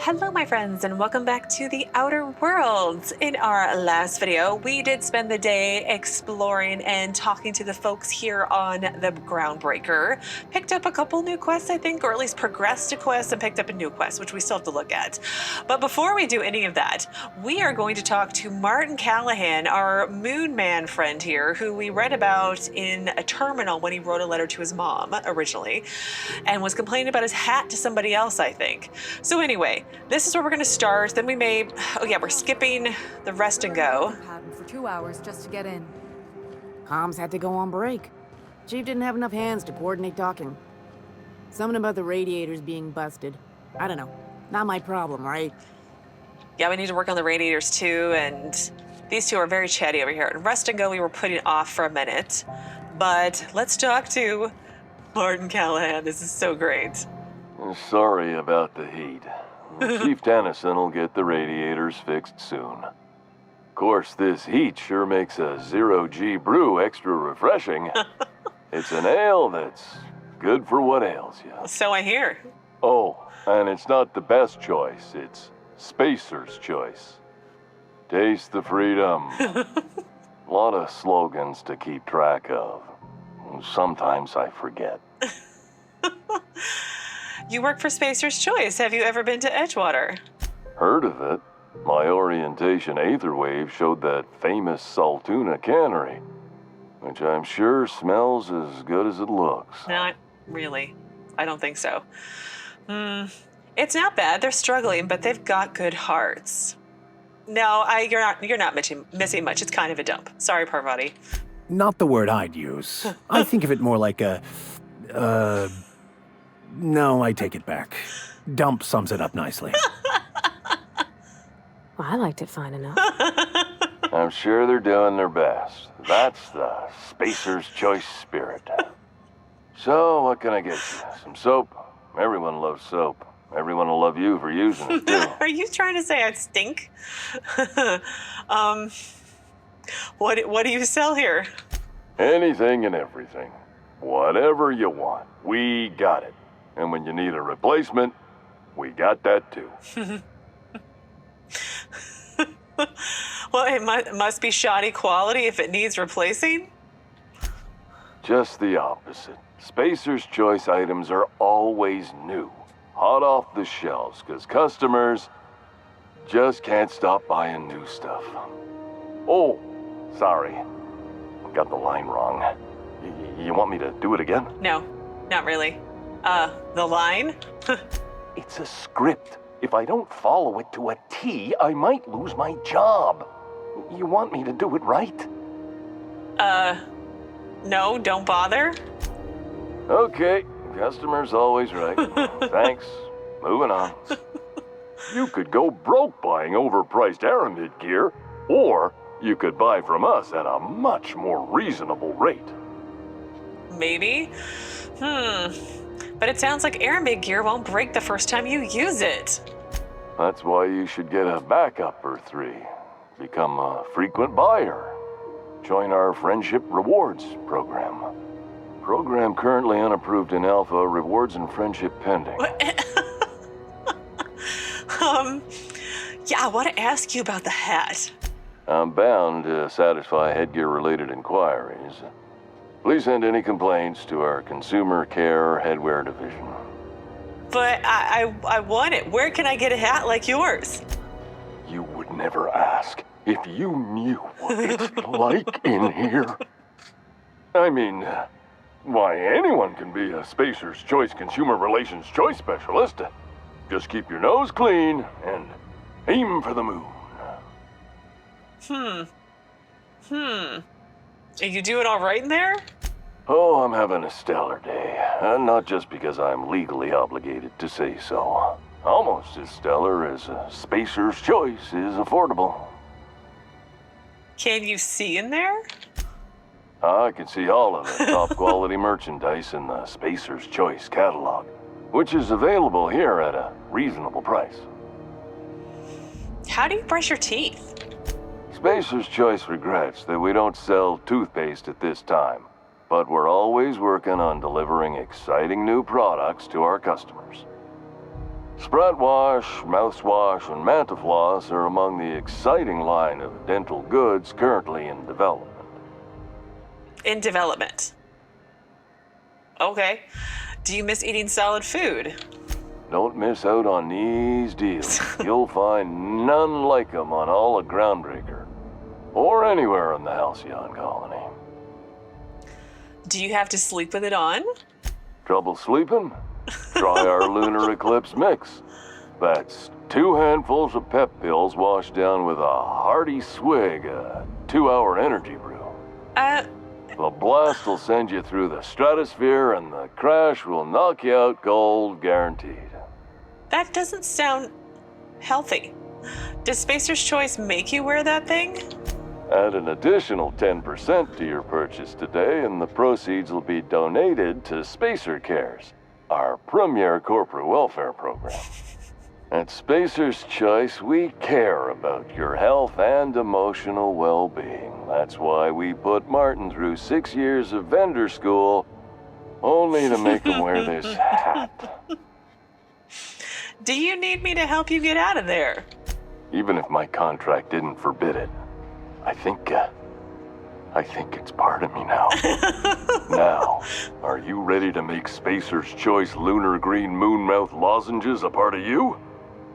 Hello my friends and welcome back to the Outer Worlds. In our last video, we did spend the day exploring and talking to the folks here on the Groundbreaker. Picked up a couple new quests, I think, or at least progressed a quest and picked up a new quest, which we still have to look at. But before we do any of that, we are going to talk to Martin Callahan, our Moon Man friend here, who we read about in a terminal when he wrote a letter to his mom originally, and was complaining about his hat to somebody else, I think. So anyway, this is where we're going to start. Then we may... Oh yeah, we're skipping the rest and go. For 2 hours just to get in. Comms had to go on break. Chief didn't have enough hands to coordinate docking. Something about the radiators being busted. I don't know. Not my problem, right? Yeah, we need to work on the radiators too, and these two are very chatty over here. And rest and go we were putting off for a minute. But let's talk to Martin Callahan. This is so great. Sorry about the heat. Chief Tennyson will get the radiators fixed soon. Of course, this heat sure makes a zero-G brew extra refreshing. It's an ale that's good for what ails you. So I hear. Oh, and it's not the best choice. It's Spacer's choice. Taste the freedom. A lot of slogans to keep track of. Sometimes I forget. You work for Spacer's Choice. Have you ever been to Edgewater? Heard of it. My orientation aetherwave showed that famous Saltuna cannery, which I'm sure smells as good as it looks. Not really. I don't think so. It's not bad. They're struggling, but they've got good hearts. No, you're not missing much. It's kind of a dump. Sorry, Parvati. Not the word I'd use. I think of it more like a, no, I take it back. Dump sums it up nicely. Well, I liked it fine enough. I'm sure they're doing their best. That's the Spacer's Choice spirit. So, what can I get you? Some soap? Everyone loves soap. Everyone will love you for using it, too. Are you trying to say I stink? What do you sell here? Anything and everything. Whatever you want, we got it. And when you need a replacement, we got that too. Well, it must be shoddy quality if it needs replacing? Just the opposite. Spacer's Choice items are always new. Hot off the shelves, because customers just can't stop buying new stuff. Oh, sorry. Got the line wrong. You want me to do it again? No, not really. The line? It's a script. If I don't follow it to a T, I might lose my job. You want me to do it right? No, don't bother. Okay, customer's always right. Thanks. Moving on. You could go broke buying overpriced Aramid gear, or you could buy from us at a much more reasonable rate. Maybe. But it sounds like Aramid gear won't break the first time you use it. That's why you should get a backup or 3. Become a frequent buyer. Join our Friendship Rewards program. Program currently unapproved in Alpha, rewards and friendship pending. Yeah, I want to ask you about the hat. I'm bound to satisfy headgear-related inquiries. Please send any complaints to our Consumer Care Headwear Division. But I want it. Where can I get a hat like yours? You would never ask if you knew what it's like in here. I mean, why, anyone can be a Spacer's Choice Consumer Relations Choice Specialist. Just keep your nose clean and aim for the moon. Are you doing all right in there? Oh, I'm having a stellar day. Not just because I'm legally obligated to say so. Almost as stellar as a Spacer's Choice is affordable. Can you see in there? I can see all of the top quality merchandise in the Spacer's Choice catalog, which is available here at a reasonable price. How do you brush your teeth? Spacer's Choice regrets that we don't sell toothpaste at this time, but we're always working on delivering exciting new products to our customers. Sprat wash, mouthwash, and Mantafloss are among the exciting line of dental goods currently in development. In development. Okay. Do you miss eating solid food? Don't miss out on these deals. You'll find none like them on all of Groundbreaker, or anywhere in the Halcyon colony. Do you have to sleep with it on? Trouble sleeping? Try our lunar eclipse mix. That's 2 handfuls of pep pills washed down with a hearty swig of 2-hour energy brew. The blast will send you through the stratosphere, and the crash will knock you out cold, guaranteed. That doesn't sound healthy. Does Spacer's Choice make you wear that thing? Add an additional 10% to your purchase today, and the proceeds will be donated to Spacer Cares, our premier corporate welfare program. At Spacer's Choice, we care about your health and emotional well-being. That's why we put Martin through 6 years of vendor school, only to make him wear this hat. Do you need me to help you get out of there? Even if my contract didn't forbid it, I think it's part of me now. Now, are you ready to make Spacer's Choice Lunar Green Moonmouth lozenges a part of you?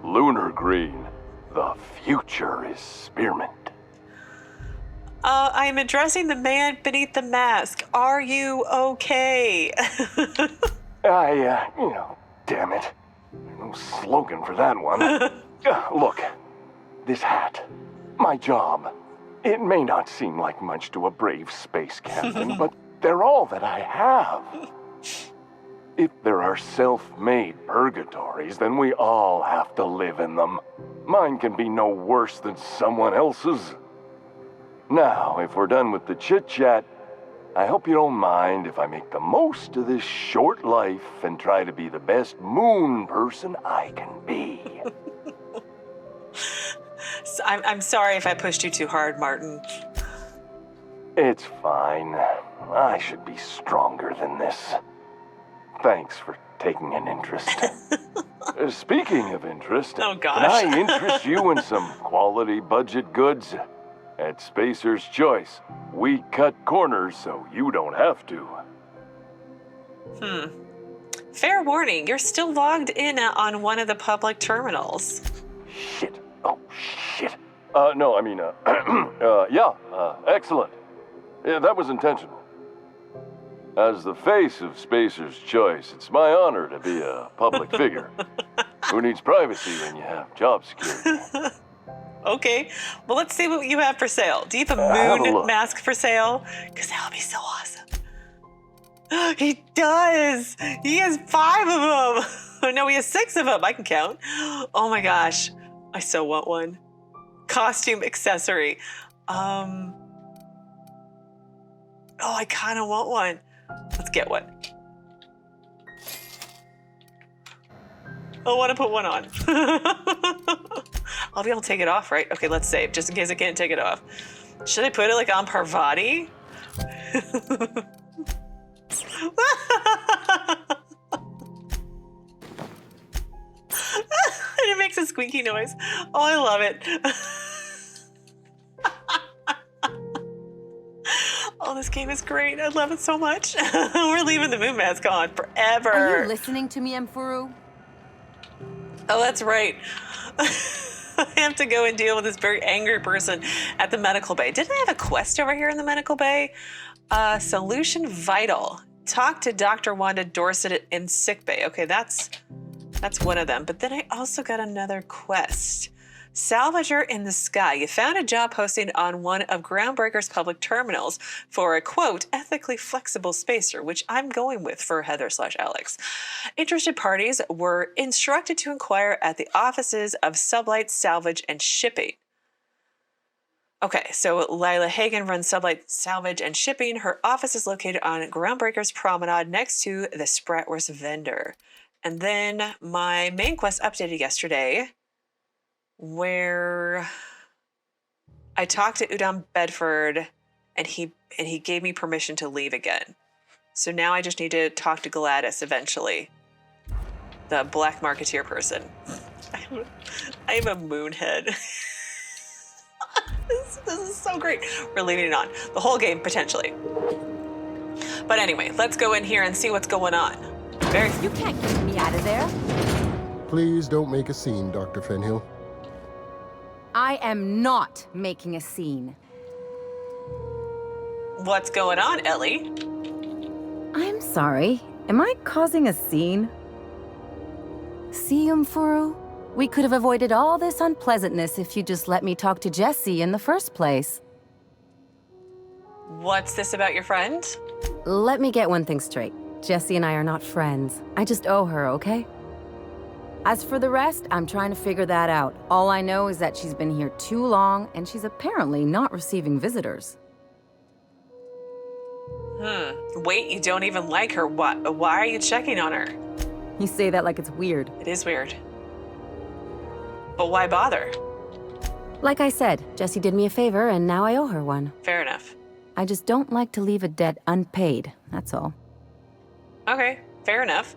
Lunar Green, the future is spearmint. I am addressing the man beneath the mask. Are you okay? Damn it. No slogan for that one. Look, this hat, my job, it may not seem like much to a brave space captain, but they're all that I have. If there are self-made purgatories, then we all have to live in them. Mine can be no worse than someone else's. Now, if we're done with the chit-chat, I hope you don't mind if I make the most of this short life and try to be the best moon person I can be. I'm sorry if I pushed you too hard, Martin. It's fine. I should be stronger than this. Thanks for taking an interest. Speaking of interest, oh gosh. Can I interest you in some quality budget goods? At Spacer's Choice, we cut corners so you don't have to. Fair warning, you're still logged in on one of the public terminals. Shit. Oh, shit. Excellent. Yeah, that was intentional. As the face of Spacer's Choice, it's my honor to be a public figure. Who needs privacy when you have job security? Okay, well, let's see what you have for sale. Do you have a moon mask for sale? Because that would be so awesome. He does. He has 5 of them. No, he has 6 of them. I can count. Oh my gosh. I so want one. Costume accessory. Oh, I kind of want one. Let's get one. I want to put one on. I'll be able to take it off, right? Okay, let's save, just in case I can't take it off. Should I put it like on Parvati? And it makes a squeaky noise. Oh, I love it. Oh, this game is great. I love it so much. We're leaving the moon mask on forever. Are you listening to me, Mfuru? Oh, that's right. I have to go and deal with this very angry person at the medical bay. Didn't I have a quest over here in the medical bay? Solution vital. Talk to Dr. Wanda Dorsett in sick bay. Okay, that's one of them. But then I also got another quest. Salvager in the sky. You found a job posting on one of Groundbreaker's public terminals for a, quote, ethically flexible spacer, which I'm going with for Heather/Alex. Interested parties were instructed to inquire at the offices of SubLight, Salvage, and Shipping. Okay, so Lila Hagen runs SubLight, Salvage, and Shipping. Her office is located on Groundbreaker's Promenade next to the Spratwurst vendor. And then my main quest updated yesterday, where I talked to Udom Bedford, and he gave me permission to leave again. So now I just need to talk to Gladys eventually. The black marketeer person. I'm a moonhead. This is so great. We're leaving it on. The whole game, potentially. But anyway, let's go in here and see what's going on. You can't get me out of there. Please don't make a scene, Dr. Fenhill. I am not making a scene. What's going on, Ellie? I'm sorry. Am I causing a scene? See, Mfuru? We could have avoided all this unpleasantness if you just let me talk to Jessie in the first place. What's this about your friend? Let me get one thing straight. Jessie and I are not friends. I just owe her, okay? As for the rest, I'm trying to figure that out. All I know is that she's been here too long, and she's apparently not receiving visitors. Wait, you don't even like her. Why are you checking on her? You say that like it's weird. It is weird. But why bother? Like I said, Jessie did me a favor, and now I owe her one. Fair enough. I just don't like to leave a debt unpaid, that's all. Okay, fair enough.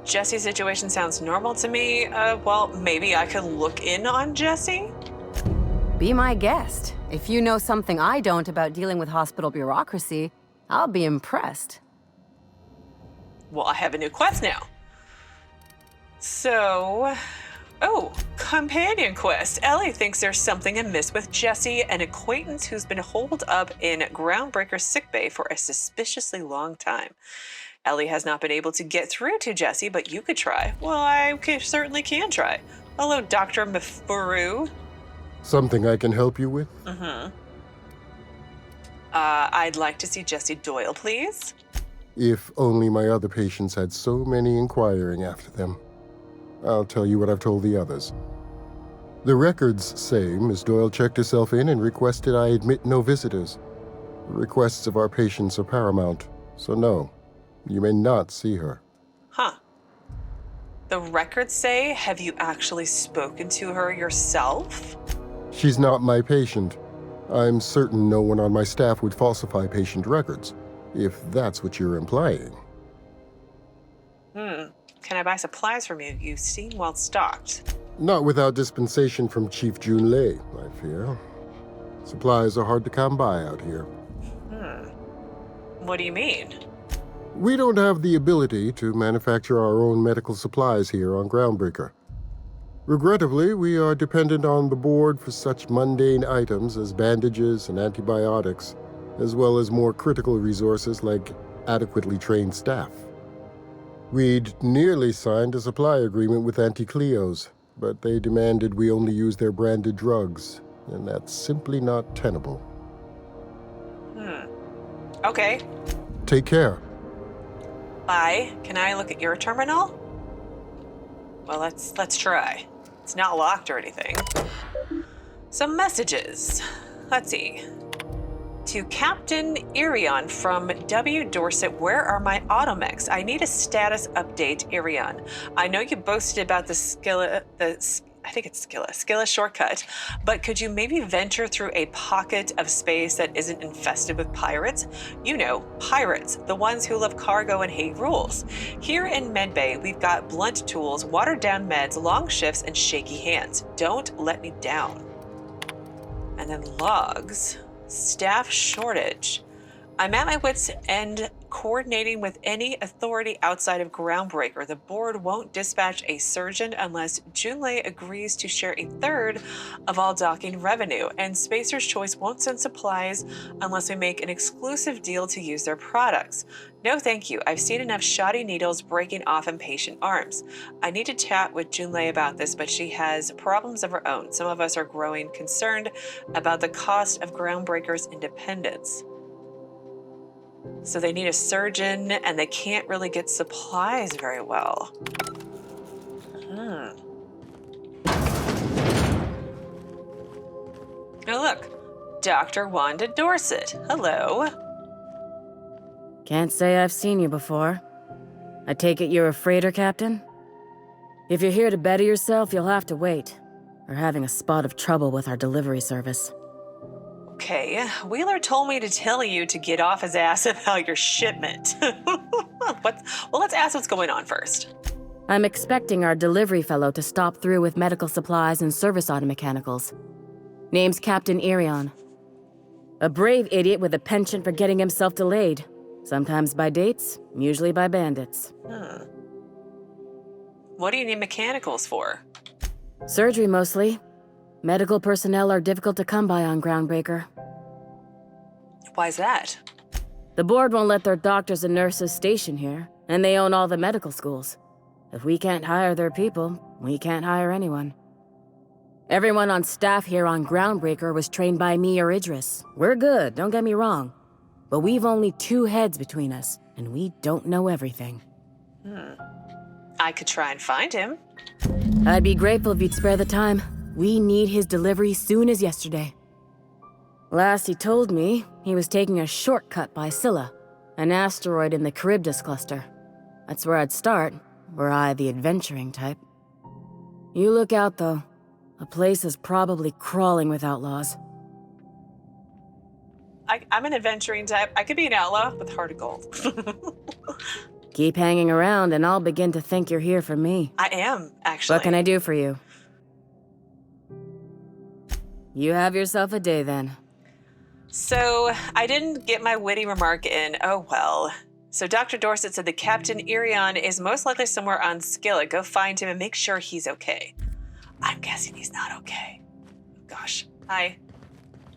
Jessie's situation sounds normal to me. Well, maybe I could look in on Jessie? Be my guest. If you know something I don't about dealing with hospital bureaucracy, I'll be impressed. Well, I have a new quest now. So... Oh, companion quest. Ellie thinks there's something amiss with Jessie, an acquaintance who's been holed up in Groundbreaker sickbay for a suspiciously long time. Ellie has not been able to get through to Jessie, but you could try. Well, I certainly can try. Hello, Dr. Mfuru. Something I can help you with? I'd like to see Jessie Doyle, please. If only my other patients had so many inquiring after them. I'll tell you what I've told the others. The records say Miss Doyle checked herself in and requested I admit no visitors. The requests of our patients are paramount, so no, you may not see her. Huh. The records say, have you actually spoken to her yourself? She's not my patient. I'm certain no one on my staff would falsify patient records, if that's what you're implying. Can I buy supplies from you? You seem well stocked. Not without dispensation from Chief Julei, I fear. Supplies are hard to come by out here. What do you mean? We don't have the ability to manufacture our own medical supplies here on Groundbreaker. Regrettably, we are dependent on the board for such mundane items as bandages and antibiotics, as well as more critical resources like adequately trained staff. We'd nearly signed a supply agreement with Anti-Cleos, but they demanded we only use their branded drugs, and that's simply not tenable. Okay. Take care. Bye. Can I look at your terminal? Well, let's try. It's not locked or anything. Some messages. Let's see. To Captain Irion from W. Dorsett, where are my automechs? I need a status update, Irion. I know you boasted about the Skilla shortcut, but could you maybe venture through a pocket of space that isn't infested with pirates? You know, pirates, the ones who love cargo and hate rules. Here in Medbay, we've got blunt tools, watered-down meds, long shifts, and shaky hands. Don't let me down. And then logs. Staff shortage. I'm at my wit's end coordinating with any authority outside of Groundbreaker. The board won't dispatch a surgeon unless Julei agrees to share a third of all docking revenue, and Spacer's Choice won't send supplies unless we make an exclusive deal to use their products. No thank you. I've seen enough shoddy needles breaking off impatient arms. I need to chat with Julei about this, but she has problems of her own. Some of us are growing concerned about the cost of Groundbreaker's independence. So they need a surgeon, and they can't really get supplies very well. Oh, look. Dr. Wanda Dorsett. Hello. Can't say I've seen you before. I take it you're a freighter captain? If you're here to better yourself, you'll have to wait. We're having a spot of trouble with our delivery service. Okay, Wheeler told me to tell you to get off his ass about your shipment. Well, let's ask what's going on first. I'm expecting our delivery fellow to stop through with medical supplies and service auto mechanicals. Name's Captain Irion. A brave idiot with a penchant for getting himself delayed. Sometimes by dates, usually by bandits. What do you need mechanicals for? Surgery mostly. Medical personnel are difficult to come by on Groundbreaker. Why's that? The board won't let their doctors and nurses station here, and they own all the medical schools. If we can't hire their people, we can't hire anyone. Everyone on staff here on Groundbreaker was trained by me or Idris. We're good, don't get me wrong. But we've only 2 heads between us, and we don't know everything. I could try and find him. I'd be grateful if you'd spare the time. We need his delivery soon as yesterday. Last he told me, he was taking a shortcut by Scylla, an asteroid in the Charybdis cluster. That's where I'd start, were I the adventuring type. You look out, though. The place is probably crawling with outlaws. I'm an adventuring type. I could be an outlaw with heart of gold. Keep hanging around, and I'll begin to think you're here for me. I am, actually. What can I do for you? You have yourself a day, then. So, I didn't get my witty remark in. Oh, well. So, Dr. Dorsett said that Captain Irion is most likely somewhere on Skillet. Go find him and make sure he's okay. I'm guessing he's not okay. Gosh. Hi.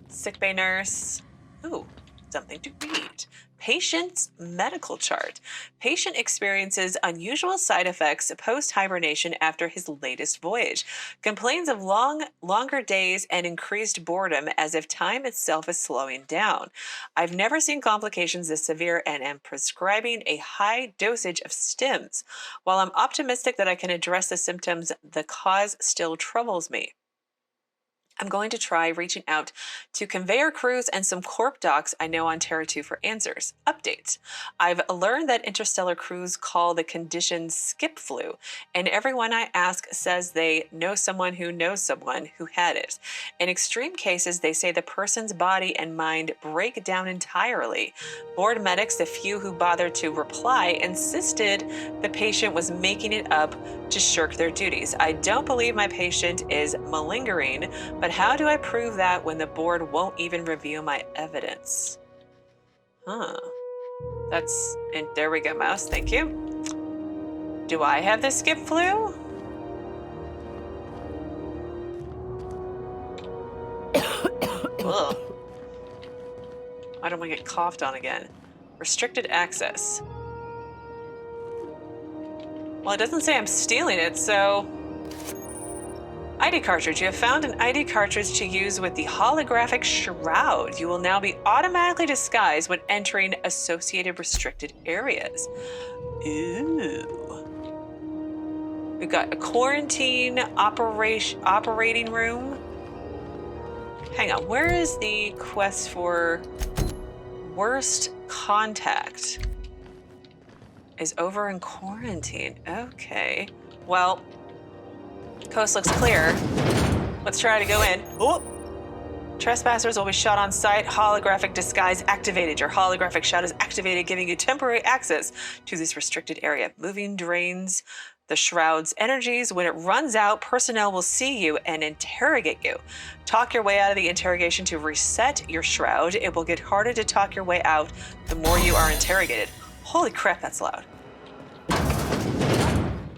Sickbay nurse. Ooh, something to read. Patient's medical chart. Patient experiences unusual side effects post-hibernation after his latest voyage. Complains of longer days and increased boredom as if time itself is slowing down. I've never seen complications this severe and am prescribing a high dosage of stims. While I'm optimistic that I can address the symptoms, the cause still troubles me. I'm going to try reaching out to conveyor crews and some corp docs I know on Terra 2 for answers. Updates. I've learned that interstellar crews call the condition skip flu, and everyone I ask says they know someone who had it. In extreme cases, they say the person's body and mind break down entirely. Board medics, the few who bothered to reply, insisted the patient was making it up to shirk their duties. I don't believe my patient is malingering, but how do I prove that when the board won't even review my evidence? That's, and there we go, mouse, thank you. Do I have the skip flu? Ugh. I don't want to get coughed on again. Restricted access. Well, it doesn't say I'm stealing it, so... ID cartridge. You have found an ID cartridge to use with the holographic shroud. You will now be automatically disguised when entering associated restricted areas. Ooh. We've got a quarantine operating room. Hang on, where is the quest for worst contact? Is over in quarantine. Okay. Well, coast looks clear. Let's try to go in. Oh! Trespassers will be shot on sight. Holographic disguise activated. Your holographic shot is activated, giving you temporary access to this restricted area. Moving drains the shroud's energies. When it runs out, personnel will see you and interrogate you. Talk your way out of the interrogation to reset your shroud. It will get harder to talk your way out the more you are interrogated. Holy crap, that's loud.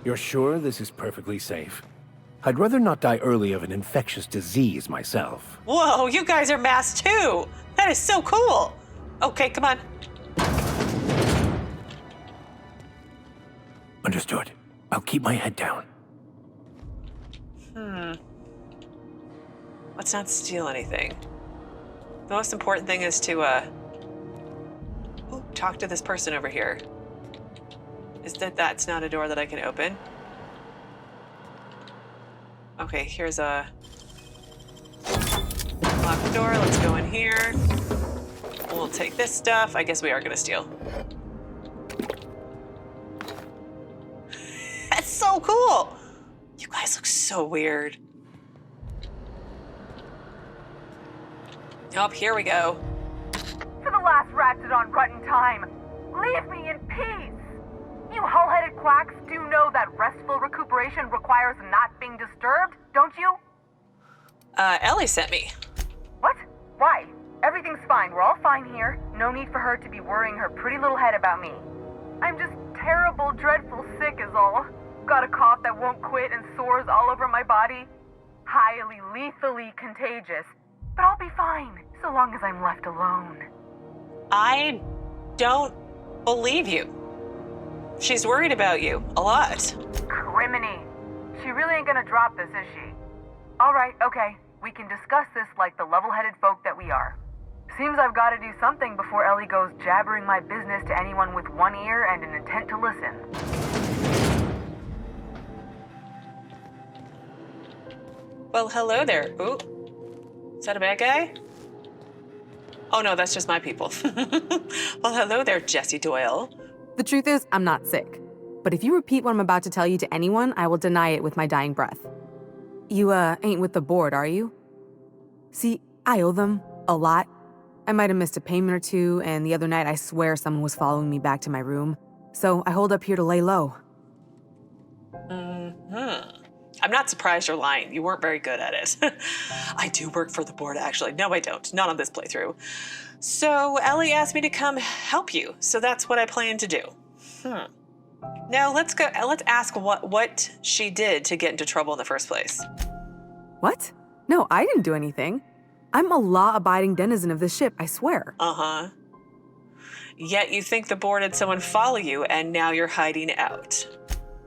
You're sure this is perfectly safe? I'd rather not die early of an infectious disease myself. Whoa, you guys are masked too! That is so cool! Okay, come on. Understood. I'll keep my head down. Let's not steal anything. The most important thing is to, talk to this person over here. Is that's not a door that I can open? Okay, here's a locked door. Let's go in here. We'll take this stuff. I guess we are gonna steal. That's so cool! You guys look so weird. Oh, here we go. To the last ratchet on rotten time, leave me in peace! You hull-headed quacks do know that restful situation requires not being disturbed, don't you? Ellie sent me. What? Why? Everything's fine. We're all fine here. No need for her to be worrying her pretty little head about me. I'm just terrible, dreadful sick is all. Got a cough that won't quit and sores all over my body. Highly, lethally contagious. But I'll be fine, so long as I'm left alone. I don't believe you. She's worried about you a lot. Criminy. She really ain't gonna drop this, is she? All right, okay. We can discuss this like the level-headed folk that we are. Seems I've got to do something before Ellie goes jabbering my business to anyone with one ear and an intent to listen. Well, hello there. Ooh. Is that a bad guy? Oh no, that's just my people. Well, hello there, Jessie Doyle. The truth is, I'm not sick. But if you repeat what I'm about to tell you to anyone, I will deny it with my dying breath. You, ain't with the board, are you? See, I owe them a lot. I might have missed a payment or two, and the other night I swear someone was following me back to my room. So I hold up here to lay low. I'm not surprised you're lying. You weren't very good at it. I do work for the board, actually. No, I don't. Not on this playthrough. So Ellie asked me to come help you, so that's what I plan to do. Now let's ask what she did to get into trouble in the first place. What? No, I didn't do anything. I'm a law-abiding denizen of this ship, I swear. Uh-huh. Yet you think the board had someone follow you, and now you're hiding out.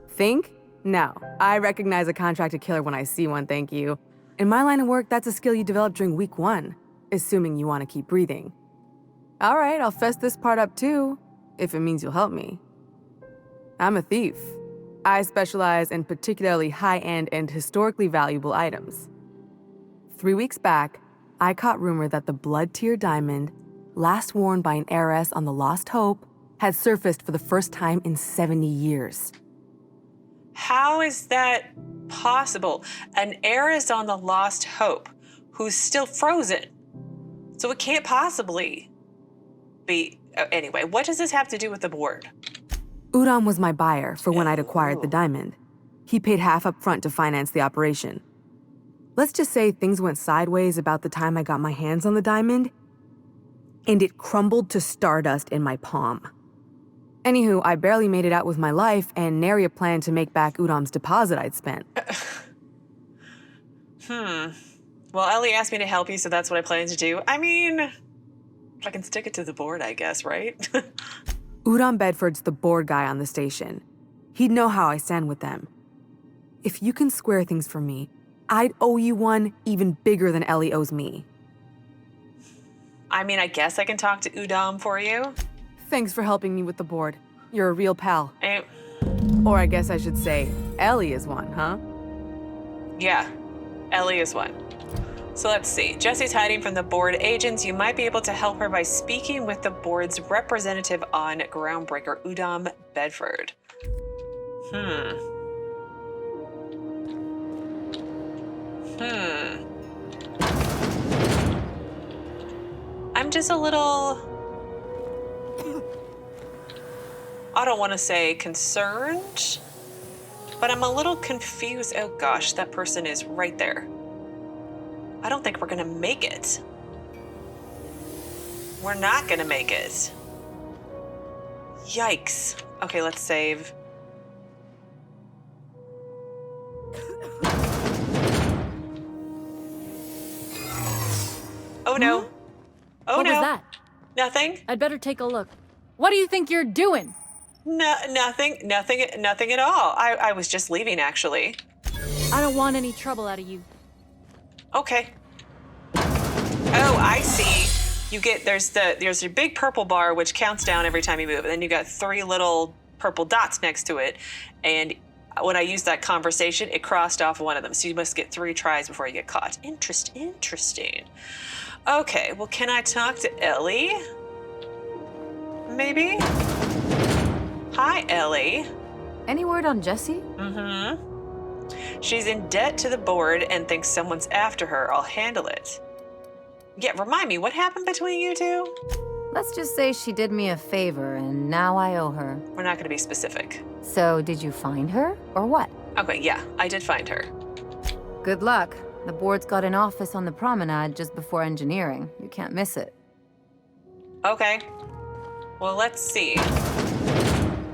Think? No. I recognize a contracted killer when I see one, thank you. In my line of work, that's a skill you develop during week 1, assuming you want to keep breathing. All right, I'll fess this part up too, if it means you'll help me. I'm a thief. I specialize in particularly high-end and historically valuable items. 3 weeks back, I caught rumor that the blood-tier diamond, last worn by an heiress on the Lost Hope, had surfaced for the first time in 70 years. How is that possible? An heiress on the Lost Hope who's still frozen. So it can't possibly be. Anyway, what does this have to do with the board? Udom was my buyer for when I'd acquired the diamond. He paid half up front to finance the operation. Let's just say things went sideways about the time I got my hands on the diamond, and it crumbled to stardust in my palm. Anywho, I barely made it out with my life, and nary a plan to make back Udom's deposit I'd spent. Well, Ellie asked me to help you, so that's what I plan to do. I mean, I can stick it to the board, I guess, right? Udom Bedford's the board guy on the station. He'd know how I stand with them. If you can square things for me, I'd owe you one even bigger than Ellie owes me. I mean, I guess I can talk to Udom for you. Thanks for helping me with the board. You're a real pal. Or I guess I should say, Ellie is one, huh? Yeah, Ellie is one. So let's see. Jessie's hiding from the board agents. You might be able to help her by speaking with the board's representative on Groundbreaker, Udom Bedford. I'm just a little, I don't want to say concerned, but I'm a little confused. Oh gosh, that person is right there. I don't think we're gonna make it. We're not gonna make it. Yikes. Okay, let's save. Oh no. Oh What no. was that? Nothing. I'd better take a look. What do you think you're doing? No, nothing at all. I was just leaving, actually. I don't want any trouble out of you. Okay. Oh, I see. You get, there's a big purple bar which counts down every time you move, and then you got 3 little purple dots next to it. And when I used that conversation, it crossed off one of them. So you must get 3 tries before you get caught. Interesting. Okay, well, can I talk to Ellie? Maybe? Hi, Ellie. Any word on Jessie? She's in debt to the board and thinks someone's after her. I'll handle it. Yeah, remind me, what happened between you two? Let's just say she did me a favor and now I owe her. We're not going to be specific. So did you find her or what? Okay, yeah, I did find her. Good luck. The board's got an office on the promenade just before engineering. You can't miss it. Okay. Well, let's see.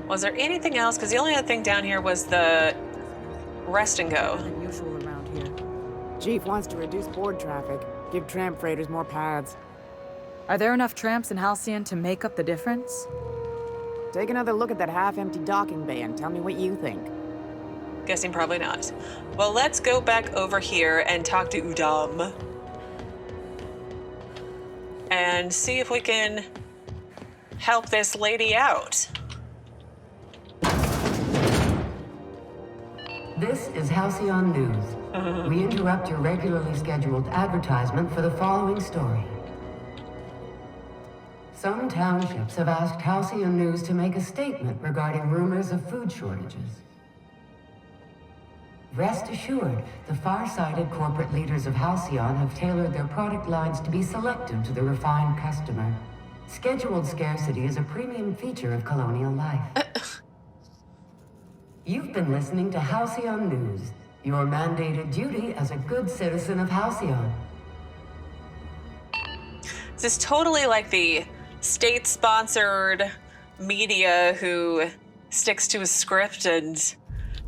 Was there anything else? Because the only other thing down here was the rest and go. Unusual around here. Chief wants to reduce board traffic, give tramp freighters more paths. Are there enough tramps in Halcyon to make up the difference? Take another look at that half-empty docking bay and tell me what you think. Guessing probably not. Well, let's go back over here and talk to Udom. And see if we can help this lady out. This is Halcyon News. We interrupt your regularly scheduled advertisement for the following story. Some townships have asked Halcyon News to make a statement regarding rumors of food shortages. Rest assured, the far-sighted corporate leaders of Halcyon have tailored their product lines to be selective to the refined customer. Scheduled scarcity is a premium feature of colonial life. You've been listening to Halcyon News, your mandated duty as a good citizen of Halcyon. This is totally like the state-sponsored media who sticks to a script and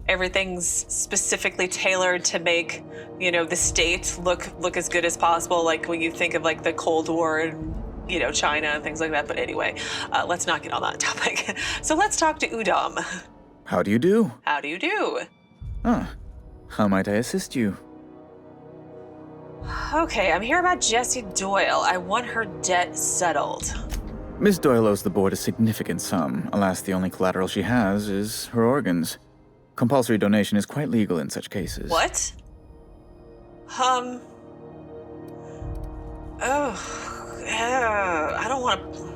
everything's specifically tailored to make, you know, the state look as good as possible. Like when you think of like the Cold War and, you know, China and things like that. But anyway, let's not get on that topic. So let's talk to Udom. How do you do? How do you do? How might I assist you? Okay, I'm here about Jessie Doyle. I want her debt settled. Miss Doyle owes the board a significant sum. Alas, the only collateral she has is her organs. Compulsory donation is quite legal in such cases. What? I don't want to...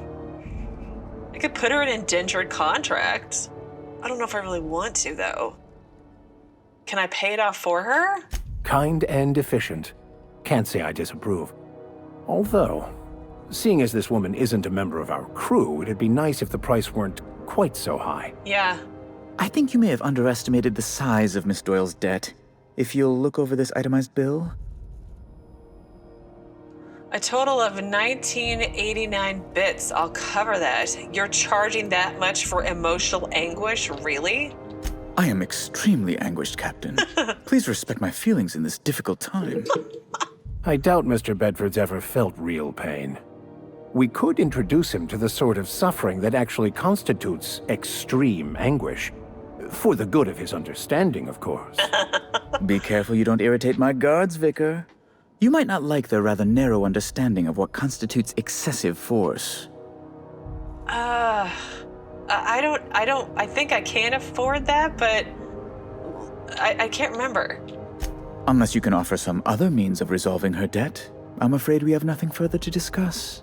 I could put her in an indentured contract. I don't know if I really want to, though. Can I pay it off for her? Kind and efficient. Can't say I disapprove. Although, seeing as this woman isn't a member of our crew, it'd be nice if the price weren't quite so high. Yeah. I think you may have underestimated the size of Miss Doyle's debt. If you'll look over this itemized bill. A total of 1989 bits. I'll cover that. You're charging that much for emotional anguish, really? I am extremely anguished, Captain. Please respect my feelings in this difficult time. I doubt Mr. Bedford's ever felt real pain. We could introduce him to the sort of suffering that actually constitutes extreme anguish. For the good of his understanding, of course. Be careful you don't irritate my guards, Vicar. You might not like their rather narrow understanding of what constitutes excessive force. I think I can afford that, but I can't remember. Unless you can offer some other means of resolving her debt, I'm afraid we have nothing further to discuss.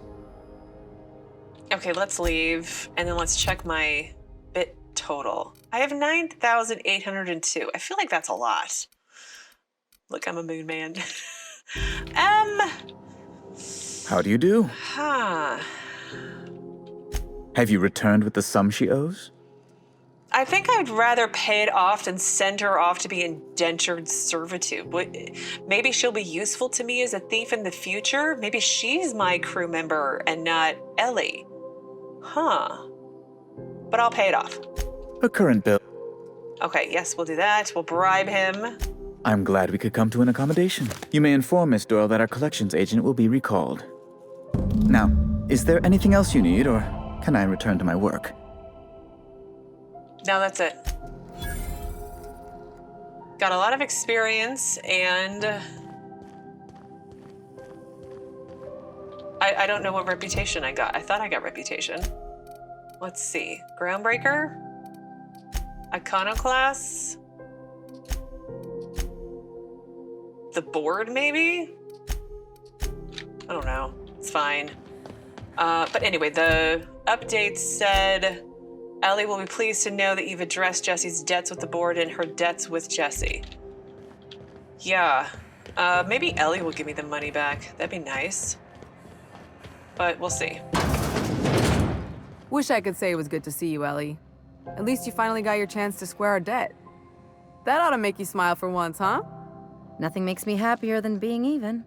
Okay, let's leave, and then let's check my bit total. I have 9,802. I feel like that's a lot. Look, I'm a moon man. How do you do? Have you returned with the sum she owes? I think I'd rather pay it off than send her off to be indentured servitude. Maybe she'll be useful to me as a thief in the future. Maybe she's my crew member and not Ellie. But I'll pay it off. A current bill. Okay, yes, we'll do that. We'll bribe him. I'm glad we could come to an accommodation. You may inform Miss Doyle that our collections agent will be recalled. Now, is there anything else you need, or can I return to my work? No, that's it. Got a lot of experience, and I don't know what reputation I got. I thought I got reputation. Let's see. Groundbreaker? Iconoclast? The board, maybe? I don't know. It's fine. But anyway, the update said, Ellie will be pleased to know that you've addressed Jessie's debts with the board and her debts with Jessie. Yeah. Maybe Ellie will give me the money back. That'd be nice. But we'll see. Wish I could say it was good to see you, Ellie. At least you finally got your chance to square our debt. That ought to make you smile for once, huh? Nothing makes me happier than being even.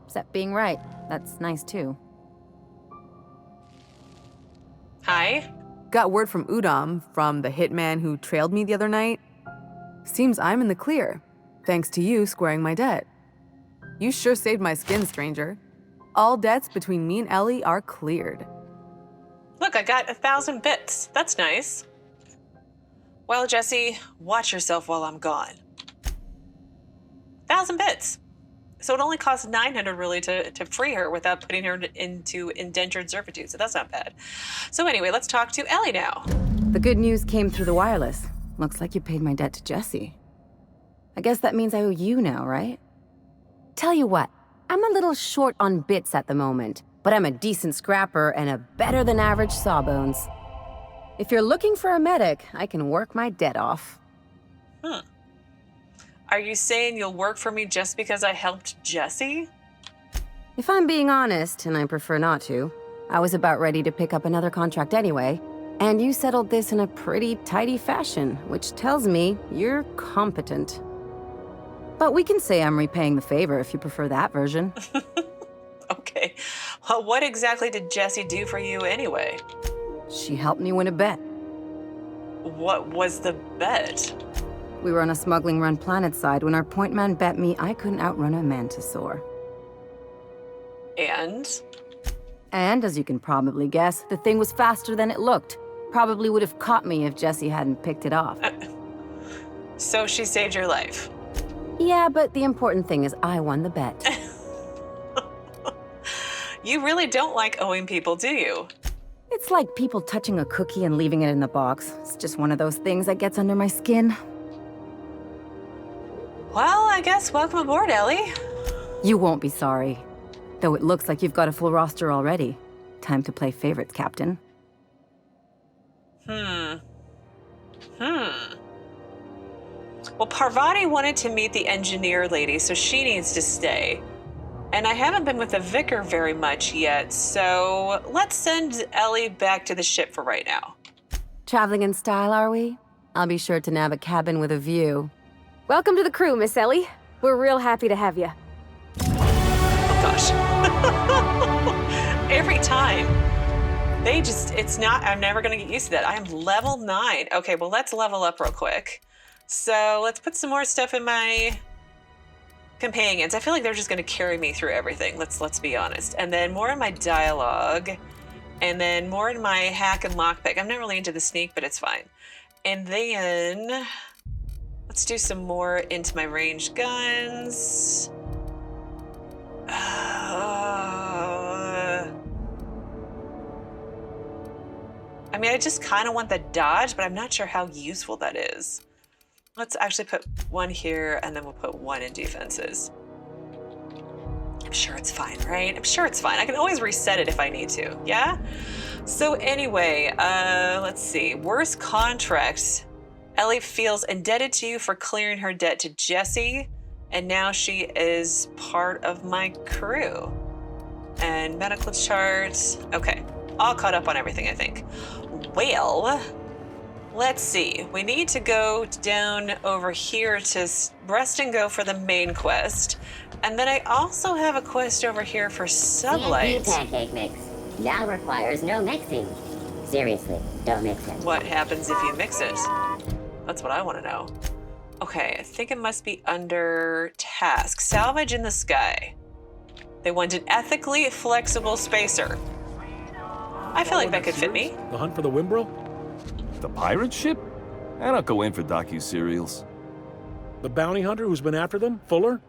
Except being right. That's nice too. Hi. Got word from Udom, from the hitman who trailed me the other night. Seems I'm in the clear, thanks to you squaring my debt. You sure saved my skin, stranger. All debts between me and Ellie are cleared. Look, I got 1,000 bits. That's nice. Well, Jessie, watch yourself while I'm gone. 1,000 bits. So it only costs 900 really to free her without putting her into indentured servitude, so that's not bad. So anyway, let's talk to Ellie now. The good news came through the wireless. Looks like you paid my debt to Jessie. I guess that means I owe you now, right? Tell you what, I'm a little short on bits at the moment, but I'm a decent scrapper and a better-than-average sawbones. If you're looking for a medic, I can work my debt off. Are you saying you'll work for me just because I helped Jessie? If I'm being honest, and I prefer not to, I was about ready to pick up another contract anyway, and you settled this in a pretty tidy fashion, which tells me you're competent. But we can say I'm repaying the favor if you prefer that version. Okay. Well, what exactly did Jessie do for you anyway? She helped me win a bet. What was the bet? We were on a smuggling run planetside when our point man bet me I couldn't outrun a mantisaur. And? And, as you can probably guess, the thing was faster than it looked. Probably would have caught me if Jessie hadn't picked it off. So she saved your life? Yeah, but the important thing is I won the bet. You really don't like owing people, do you? It's like people touching a cookie and leaving it in the box. It's just one of those things that gets under my skin. Well, I guess welcome aboard, Ellie. You won't be sorry. Though it looks like you've got a full roster already. Time to play favorites, Captain. Well, Parvati wanted to meet the engineer lady, so she needs to stay. And I haven't been with the Vicar very much yet, so let's send Ellie back to the ship for right now. Traveling in style, are we? I'll be sure to nab a cabin with a view. Welcome to the crew, Miss Ellie. We're real happy to have you. Oh, gosh. Every time. I'm never gonna get used to that. I am level 9. Okay, well, let's level up real quick. So let's put some more stuff in my companions. I feel like they're just gonna carry me through everything. Let's be honest. And then more in my dialogue, and then more in my hack and lockpick. I'm not really into the sneak, but it's fine. And then let's do some more into my ranged guns. I mean, I just kind of want the dodge, but I'm not sure how useful that is. Let's actually put one here, and then we'll put one in defenses. I'm sure it's fine, right? I'm sure it's fine. I can always reset it if I need to, yeah? So anyway, let's see. Worst contracts. Ellie feels indebted to you for clearing her debt to Jessie, and now she is part of my crew. And medical charts. Okay, all caught up on everything, I think. Well, let's see. We need to go down over here to rest and go for the main quest. And then I also have a quest over here for SubLight. Pancake mix now requires no mixing. Seriously, don't mix it. What happens if you mix it? That's what I want to know. Okay, I think it must be under task. Salvage in the sky. They want an ethically flexible spacer. I feel like that could fit me. The hunt for the Wimbrel? The pirate ship? I don't go in for docu-serials. The bounty hunter who's been after them, Fuller?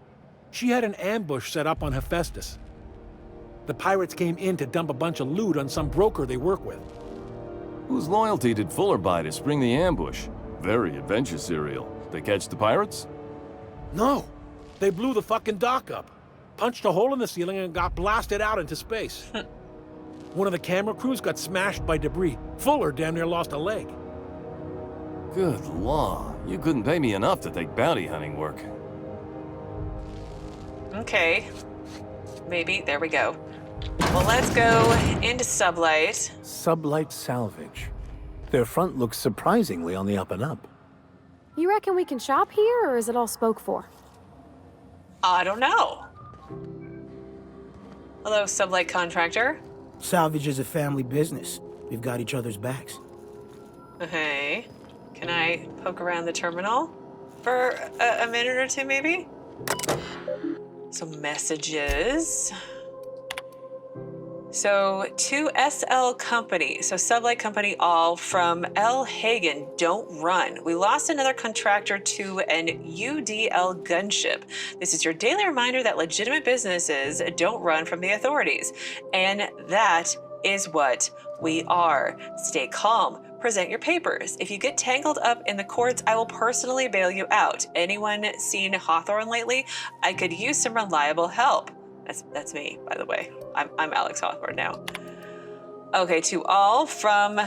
She had an ambush set up on Hephaestus. The pirates came in to dump a bunch of loot on some broker they work with. Whose loyalty did Fuller buy to spring the ambush? Very adventure serial. They catch the pirates? No. They blew the fucking dock up, punched a hole in the ceiling, and got blasted out into space. One of the camera crews got smashed by debris. Fuller damn near lost a leg. Good law. You couldn't pay me enough to take bounty hunting work. Okay. Maybe. There we go. Well, let's go into SubLight. SubLight Salvage. Their front looks surprisingly on the up and up. You reckon we can shop here, or is it all spoke for? I don't know. Hello, SubLight contractor. Salvage is a family business. We've got each other's backs. Okay. Can I poke around the terminal for a minute or two, maybe? Some messages. So, to SL Company, so SubLight Company all from L. Hagen, don't run. We lost another contractor to an UDL gunship. This is your daily reminder that legitimate businesses don't run from the authorities. And that is what we are. Stay calm. Present your papers. If you get tangled up in the courts, I will personally bail you out. Anyone seen Hawthorne lately? I could use some reliable help. That's me, by the way. I'm Alex Hawthorne now. Okay, to all from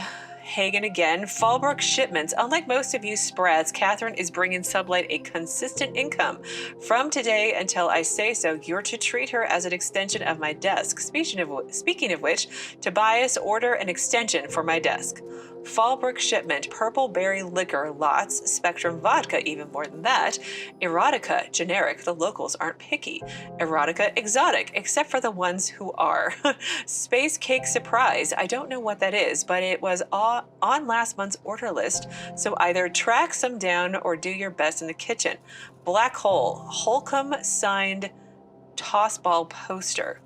Hagen again. Fallbrook shipments. Unlike most of you sprats, Catherine is bringing SubLight a consistent income. From today until I say so, you're to treat her as an extension of my desk. Speaking of which, Tobias, order an extension for my desk. Fallbrook shipment, purple berry liquor, lots, Spectrum vodka, even more than that. Erotica, generic, the locals aren't picky. Erotica, exotic, except for the ones who are. Space cake surprise, I don't know what that is, but it was on last month's order list, so either track some down or do your best in the kitchen. Black hole, Holcomb signed tossball poster.